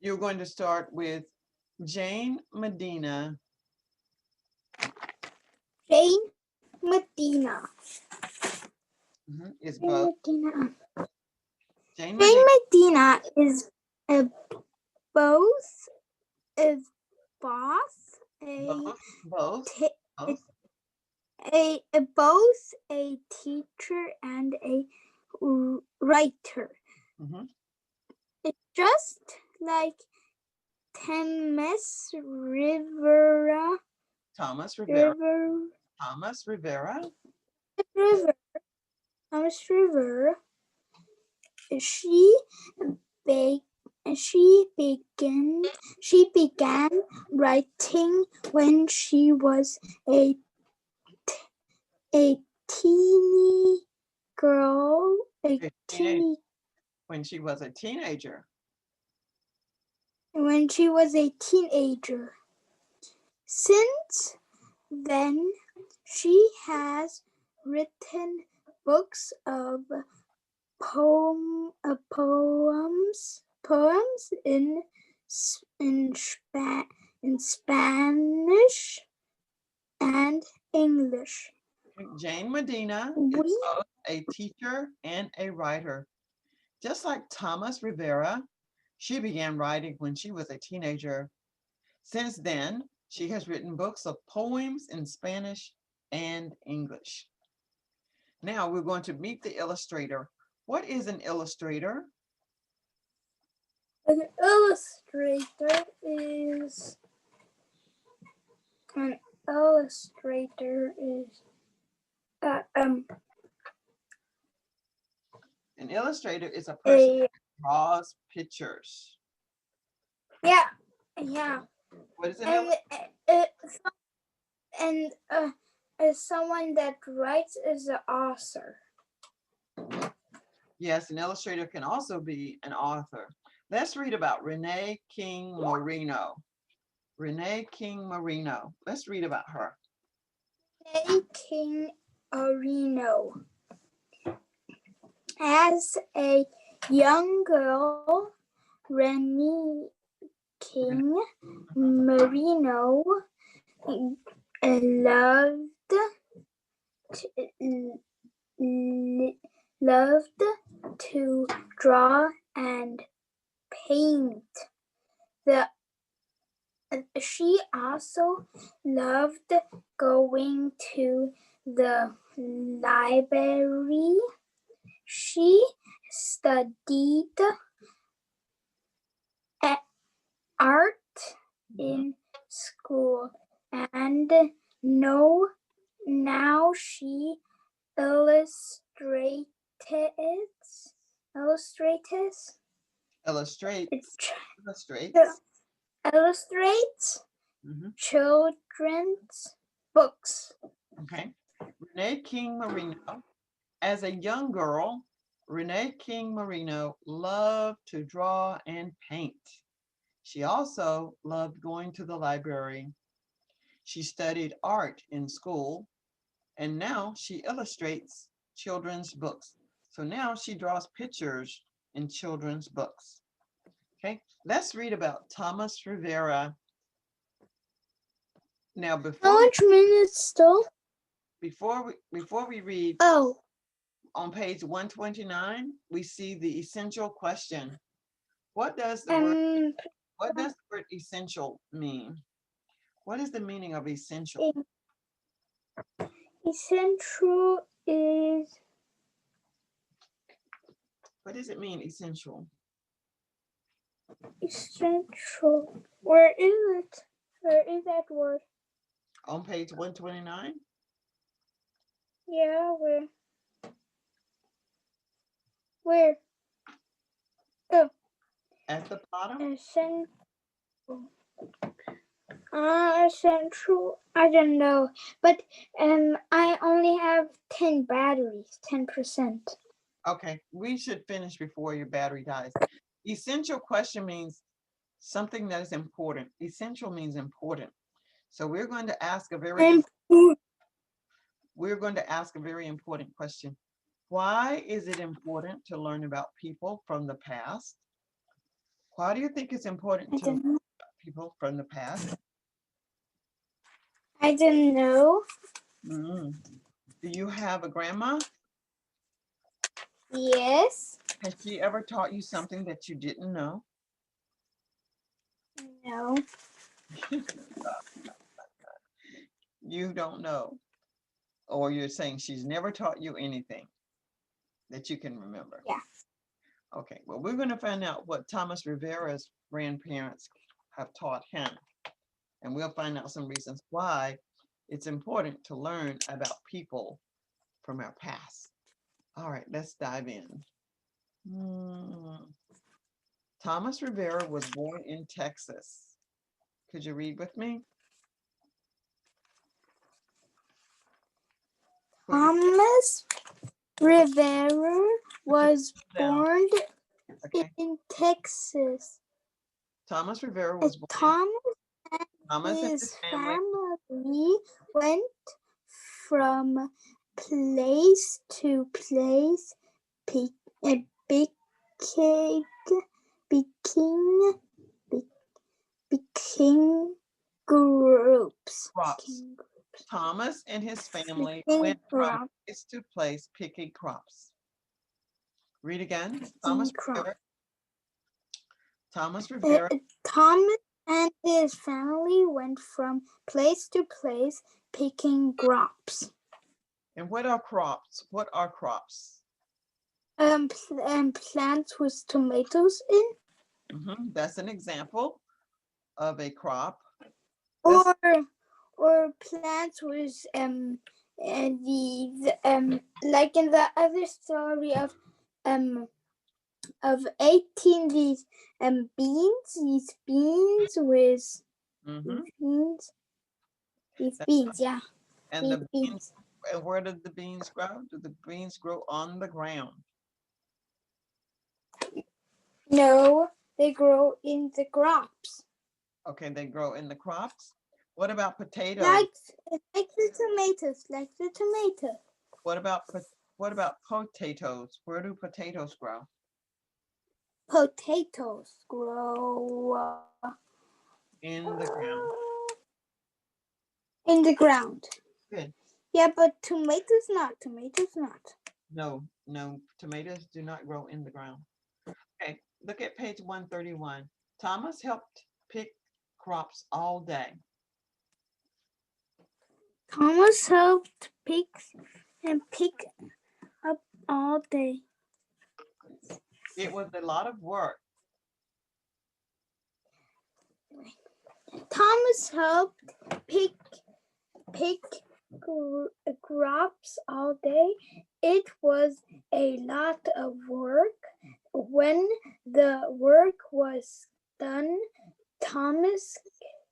You're going to start with Jane Medina. Jane Medina. Is Jane both. Medina. Jane Jane Medina. Medina is a both a boss, Both. both a teacher and a writer. It's just like Thomas Rivera. Thomas Rivera. Thomas Rivera. She began writing when she was a teeny girl. When she was a teenager. When she was a teenager. Since then, she has written books of poems in Spanish and English. Jane Medina is both a teacher and a writer. Just like Thomas Rivera, she began writing when she was a teenager. Since then, she has written books of poems in Spanish and English. Now we're going to meet the illustrator. What is an illustrator? An illustrator is a An illustrator is a person who draws pictures. Yeah. What is an illustrator? And someone that writes is an author. Yes, an illustrator can also be an author. Let's read about Renee King Marino. Renee King Marino. Let's read about her. Renee King Marino. As a young girl, Renee King Marino loved to draw and paint. She also loved going to the library. She studied art in school, and now she illustrates children's books. Okay. Renee King Marino. As a young girl, Renee King Marino loved to draw and paint. She also loved going to the library. She studied art in school, and now she illustrates children's books. So now she draws pictures in children's books. Okay, let's read about Thomas Rivera. Now, how much minutes still? Before we read, on page 129, we see the essential question. What does the word essential mean? What is the meaning of essential? Essential is. What does it mean, essential? Essential. Where is it? Where is that word? On page 129? Yeah, where? Where? Oh. At the bottom? Essential. Essential. I don't know. But I only have 10 batteries, 10%. Okay, we should finish before your battery dies. Essential question means something that is important. Essential means important. So we're going to ask a very important question. Why is it important to learn about people from the past? Why do you think it's important I to learn don't know. about people from the past? I don't know. Mm. Do you have a grandma? Yes. Has she ever taught you something that you didn't know? No. You don't know. Or you're saying she's never taught you anything that you can remember? Yeah. Okay, well, we're going to find out what Thomas Rivera's grandparents have taught him. And we'll find out some reasons why it's important to learn about people from our past. All right, let's dive in. Thomas Rivera was born in Texas. Could you read with me? Thomas Rivera was Down. born Okay. in Texas. Thomas Rivera was born. Thomas And his his family. family went from place to place, picking groups. Crops. Thomas and his family Picking went from crops. place to place picking crops. Read again. Picking Thomas Rivera. Thomas and his family went from place to place picking crops. And what are crops? What are crops? Plants with tomatoes in. That's an example of a crop. Or plants with like in the other story of 18, these beans with these beans, yeah. And the beans, and where did the beans grow? Do the beans grow on the ground? No, they grow in the crops. Okay, they grow in the crops. What about potatoes? Like the tomatoes, What about potatoes? Where do potatoes grow? Potatoes grow in the ground. In the ground. Good. Yeah, but tomatoes not. No, tomatoes do not grow in the ground. Okay, look at page 131. Thomas helped pick crops all day. Thomas helped pick up all day. It was a lot of work. Thomas helped pick crops all day. It was a lot of work. When the work was done, Thomas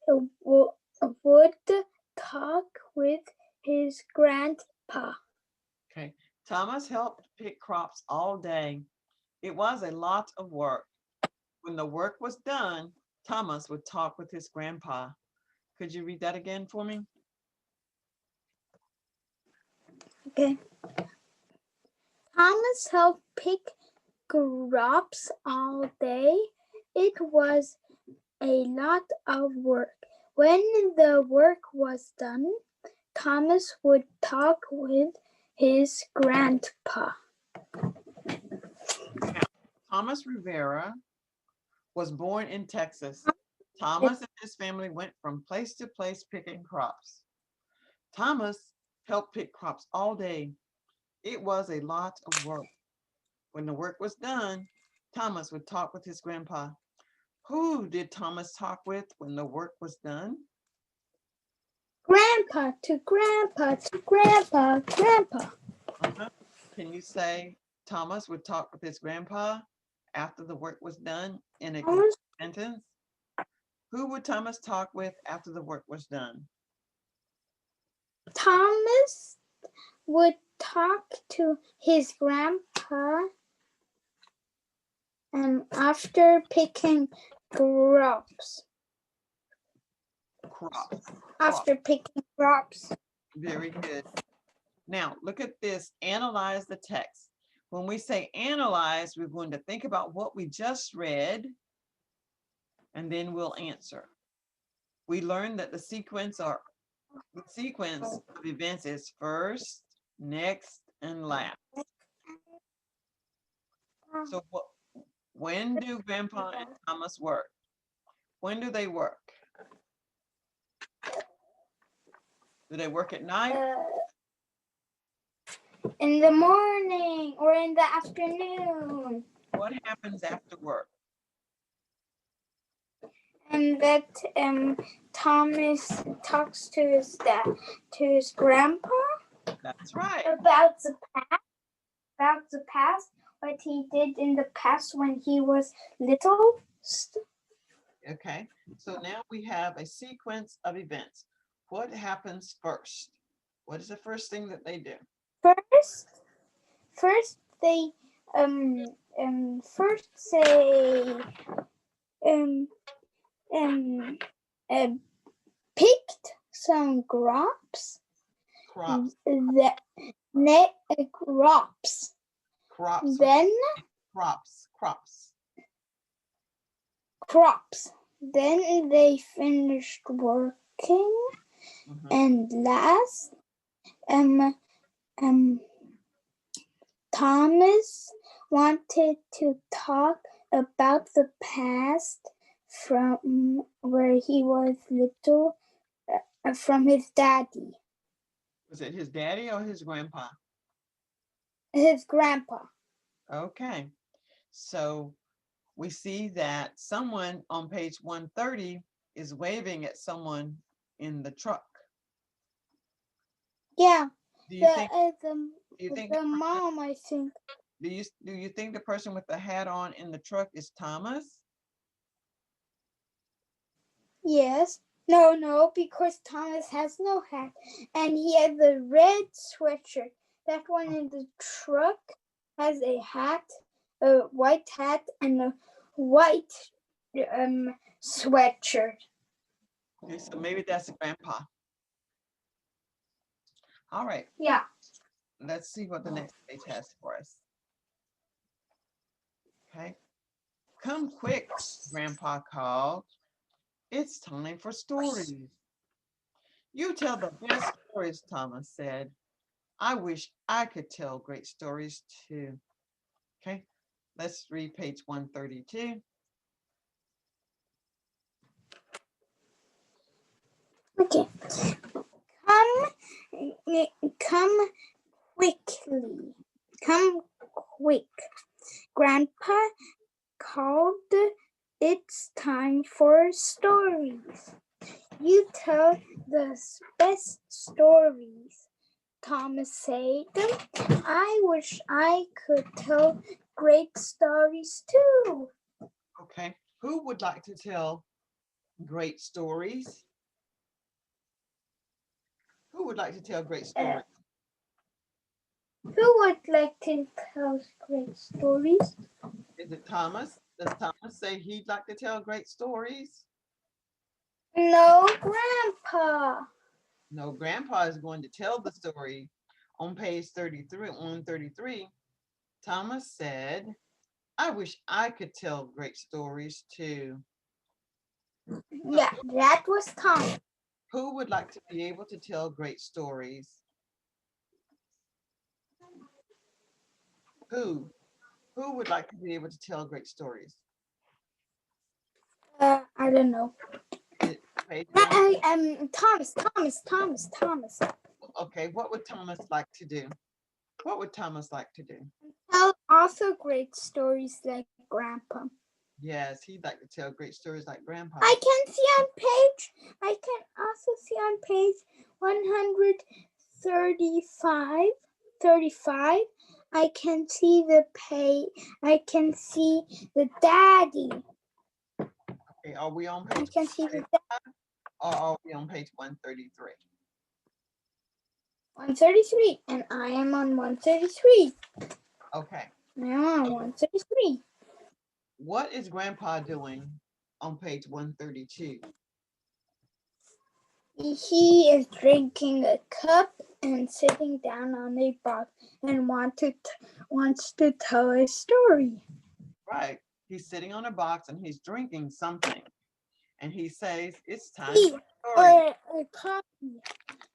would talk with his grandpa. Okay, Thomas helped pick crops all day. It was a lot of work. When the work was done, Thomas would talk with his grandpa. Could you read that again for me? Okay. Thomas helped pick crops all day. It was a lot of work. When the work was done, Thomas would talk with his grandpa. Thomas Rivera was born in Texas. Thomas and his family went from place to place picking crops. Thomas helped pick crops all day. It was a lot of work. When the work was done, Thomas would talk with his grandpa. Who did Thomas talk with when the work was done? Grandpa to grandpa to grandpa. Can you say Thomas would talk with his grandpa after the work was done in a sentence? Who would Thomas talk with after the work was done? Thomas would talk to his grandpa after picking crops. After picking crops. Very good. Now, look at this. Analyze the text. When we say analyze, we're going to think about what we just read and then we'll answer. We learned that the sequence of events is first, next, and last. So when do Grandpa and Thomas work? When do they work? Do they work at night? In the morning or in the afternoon. What happens after work? And that Thomas talks to his dad, to his grandpa. That's right. About the past, what he did in the past when he was little. Okay, so now we have a sequence of events. What happens first? What is the first thing that they do? First they first say picked some crops. Crops. Crops. Crops. Then crops. Then they finished working, and last, Thomas wanted to talk about the past from where he was little, from his daddy. Was it his daddy or his grandpa? His grandpa. Okay, so we see that someone on page 130 is waving at someone in the truck. Yeah. Do you think the mom, I think. Do you think the person with the hat on in the truck is Thomas? Yes. No, because Thomas has no hat, and he has a red sweatshirt. That one in the truck has a hat, a white hat, and a white sweatshirt. Okay, so maybe that's a grandpa. All right. Yeah. Let's see what the next page has for us. Okay. Come quick, Grandpa called. It's time for stories. You tell the best stories, Thomas said. I wish I could tell great stories too. Okay, let's read page 132. Okay. Come quickly. Come quick. Grandpa called. It's time for stories. You tell the best stories, Thomas said. I wish I could tell great stories too. Okay, who would like to tell great stories? Who would like to tell great stories? Who would like to tell great stories? Is it Thomas? Does Thomas say he'd like to tell great stories? No, Grandpa. No, Grandpa is going to tell the story. On page 133, Thomas said, I wish I could tell great stories too. Yeah, that was Thomas. Who would like to be able to tell great stories? Who would like to be able to tell great stories? I don't know. Thomas. Okay, what would Thomas like to do? What would Thomas like to do? Tell also great stories like Grandpa. Yes, he'd like to tell great stories like Grandpa. I can also see on page 135. I can see the daddy. Okay, are we on page? I can see the daddy. Or are we on page 133? 133, and I am on 133. Okay. I'm on 133. What is Grandpa doing on page 132? He is drinking a cup and sitting down on a box and wants to tell a story. Right. He's sitting on a box and he's drinking something. and he says it's time Tea for stories. or coffee.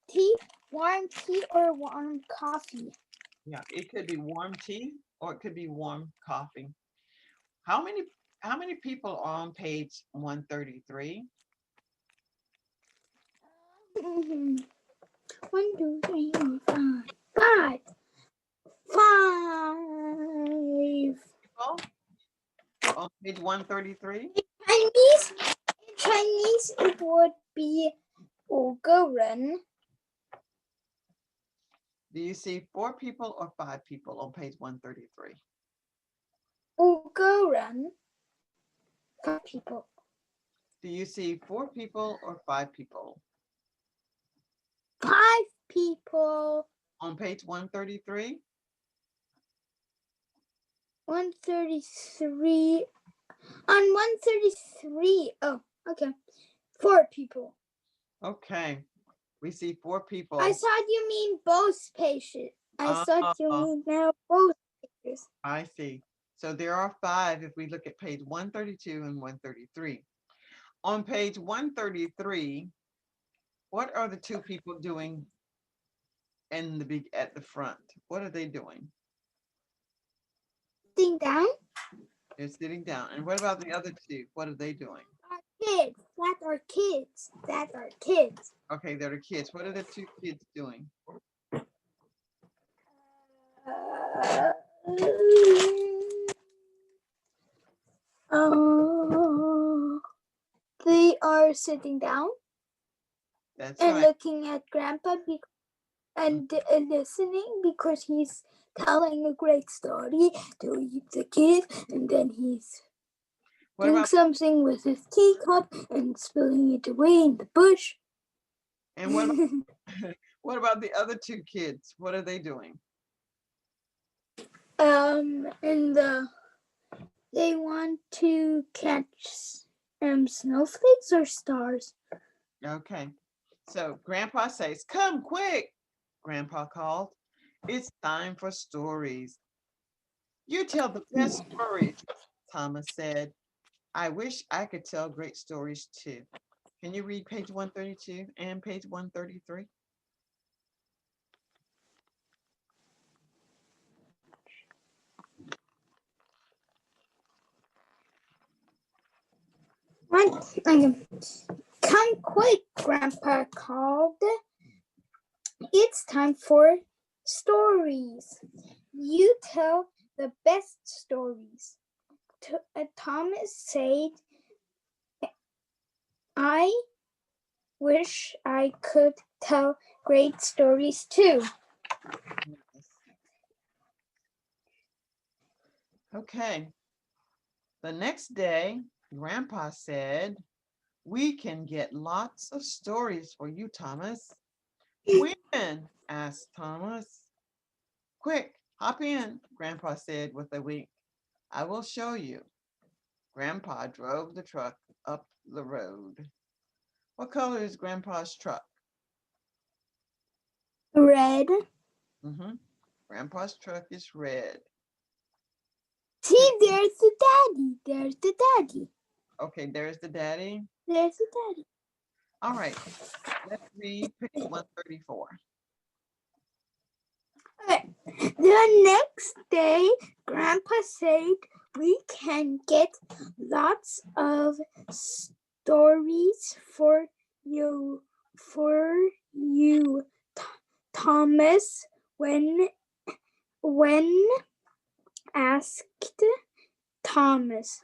Tea, warm tea or warm coffee. Yeah, it could be warm tea or it could be warm coffee. How many how many people are on page 133? Mhm. 1, 2, 3, 4, 5. 5. 5. People on page 133? Chinese, in Chinese, it would be 5个人. Do you see 4 people or 5 people on page 133? 5个人. 5 people. Do you see 4 people or 5 people 5 people. on page 133? 133. On 133. Oh, okay. 4 people. Okay, we see 4 people. I thought you mean both pages. I thought you Uh, mean now both pages. I see. So there are 5 if we look at page 132 and 133. On page 133, what are the 2 people doing in the big at the front? What are they doing? Sitting down. They're sitting down. And what about the other 2? What are they doing? Kids. That are kids. That are kids. Okay, they're the kids. What are the 2 kids doing? They are sitting down That's and right. looking at Grandpa and listening because he's telling a great story to the kids, and then he's What doing about something with his teacup and spilling it away in the bush. and what about the other 2 kids? What are they doing? And they want to catch snowflakes or stars. Okay. So Grandpa says, "Come quick." Grandpa called. "It's time for stories." "You tell the best stories," Thomas said. "I wish I could tell great stories too." Can you read page 132 and page 133? Come quick, Grandpa called. It's time for stories. You tell the best stories. Thomas said, I wish I could tell great stories too. Yes. Okay. The next day, Grandpa said, "We can get lots of stories for you, Thomas." "When?" asked Thomas. "Quick, hop in," Grandpa said with a wink. "I will show you." Grandpa drove the truck up the road. What color is Grandpa's truck? Red. Grandpa's truck is red. See, there's the daddy. There's the daddy. Okay, there's the daddy. There's the daddy. All right, let's read page 134. Okay. The next day, Grandpa said we can get lots of stories for you, Thomas. When asked Thomas.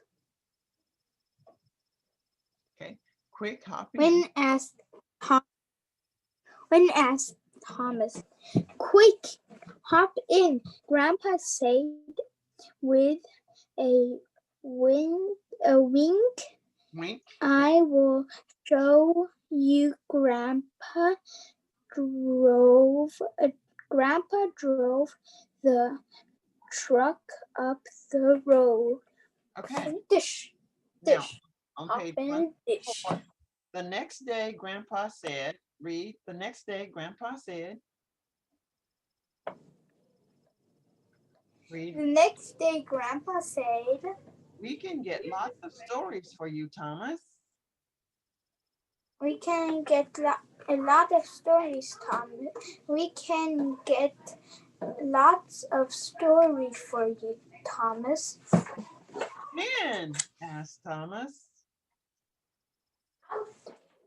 Okay, quick, hop in. When asked Thomas, quick, hop in, Grandpa said with a wink. Wink. I will show you. Grandpa drove the truck up the road. Okay, Dish. now on page Open dish. 134. The next day, Grandpa said, read, the next day, Grandpa said, read, The next day, Grandpa said, we can get lots of stories for you, Thomas. We can get a lot of stories, Thomas. We can get lots of stories for you, Thomas. When? Asked Thomas.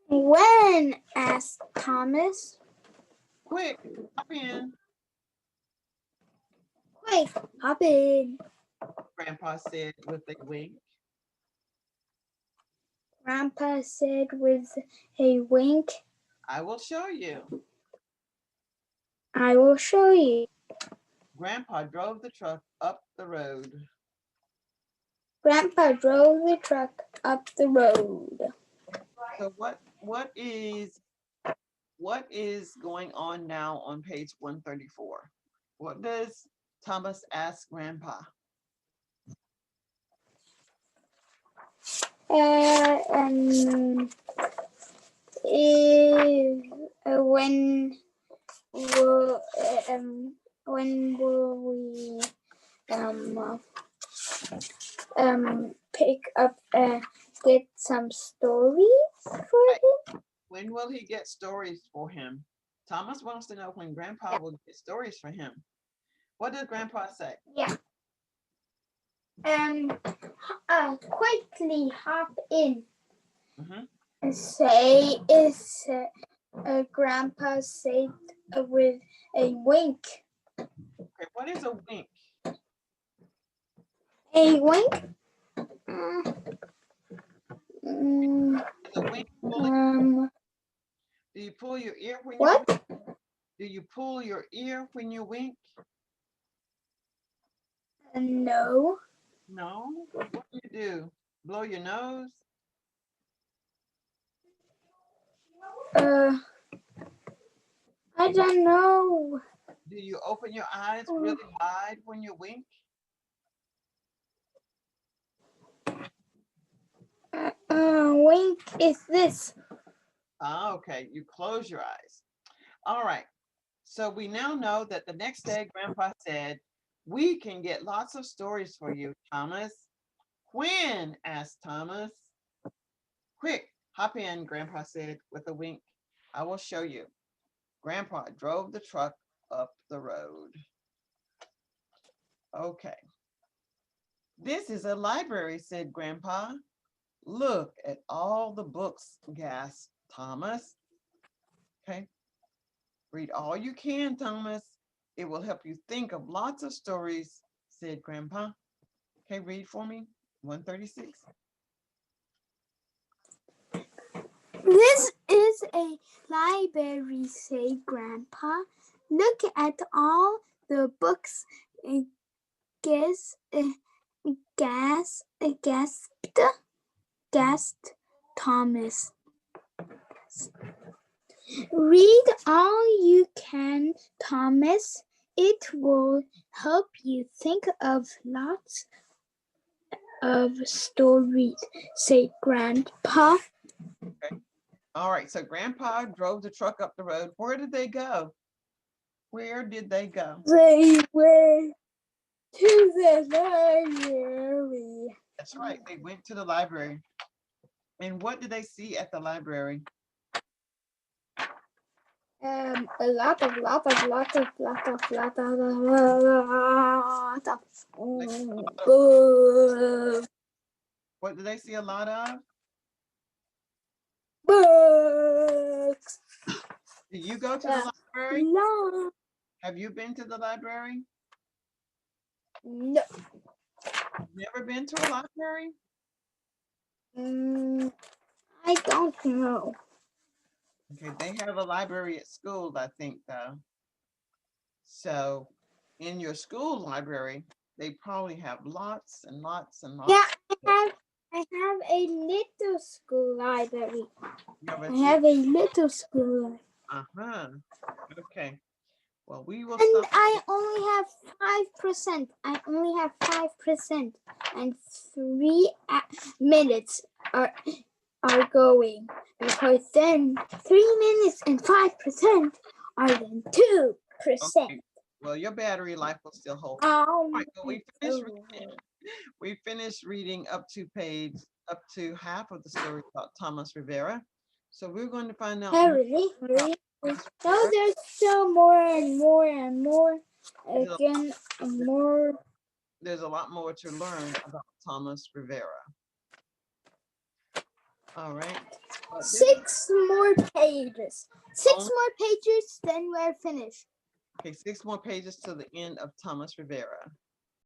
When? Asked Thomas. Quick, hop in, Quick, hop in. Grandpa said with a wink. Grandpa said with a wink. I will show you. I will show you. Grandpa drove the truck up the road. Grandpa drove the truck up the road. So what is going on now on page 134? What does Thomas ask Grandpa? When will we pick up and get some stories for him? When will he get stories for him? Thomas wants to know when Grandpa will get stories for him. What does Grandpa say? Yeah. Quickly hop in. Mm-hmm. Say is Grandpa said with a wink. Okay, what is a wink? A wink? Is a wink pulling? Do you pull your ear when you What? wink? Do you pull your ear when you wink? No. No. What do you do? Blow your nose? I don't know. Do you open your eyes really wide when you wink? Wink is this. Ah, okay, you close your eyes. All right, so we now know that the next day Grandpa said, we can get lots of stories for you, Thomas. When? Asked Thomas. Quick, hop in, Grandpa said with a wink. I will show you. Grandpa drove the truck up the road. Okay. This is a library, said Grandpa. Look at all the books, gasped Thomas. Okay. Read all you can, Thomas. It will help you think of lots of stories, said Grandpa. Okay, read for me. 136. This is a library, said Grandpa. Look at all the books. Gasped Thomas. Read all you can, Thomas. It will help you think of lots of stories, said Grandpa. Okay. All right, so Grandpa drove the truck up the road. Where did they go? Where did they go? They went to the library. That's right, they went to the library. And what did they see at the library? A lot of What did they see a lot of? books. Do you go to the library? No. Have you been to the library? No. Never been to a library? I don't know. Okay, they have a library at school, I think, though. So in your school library, they probably have lots and lots and lots. Yeah, I have a little school library. I have a little school library. Uh-huh. Okay. Well, we will And stop. I only have 5%. I only have 5%. And 3 minutes are going. Because then 3 minutes and 5% are then 2%. Okay. Well, your battery life will still hold. Right, well, we finished reading up to half of the story about Thomas Rivera. So we're going to find out Oh, more really? Really? about No, Rivera. there's still more and more and more. There's a- Again, more. There's a lot more to learn about Thomas Rivera. All right. This is 6 more pages. 6 only- more pages, then we're finished. Okay, 6 more pages to the end of Thomas Rivera.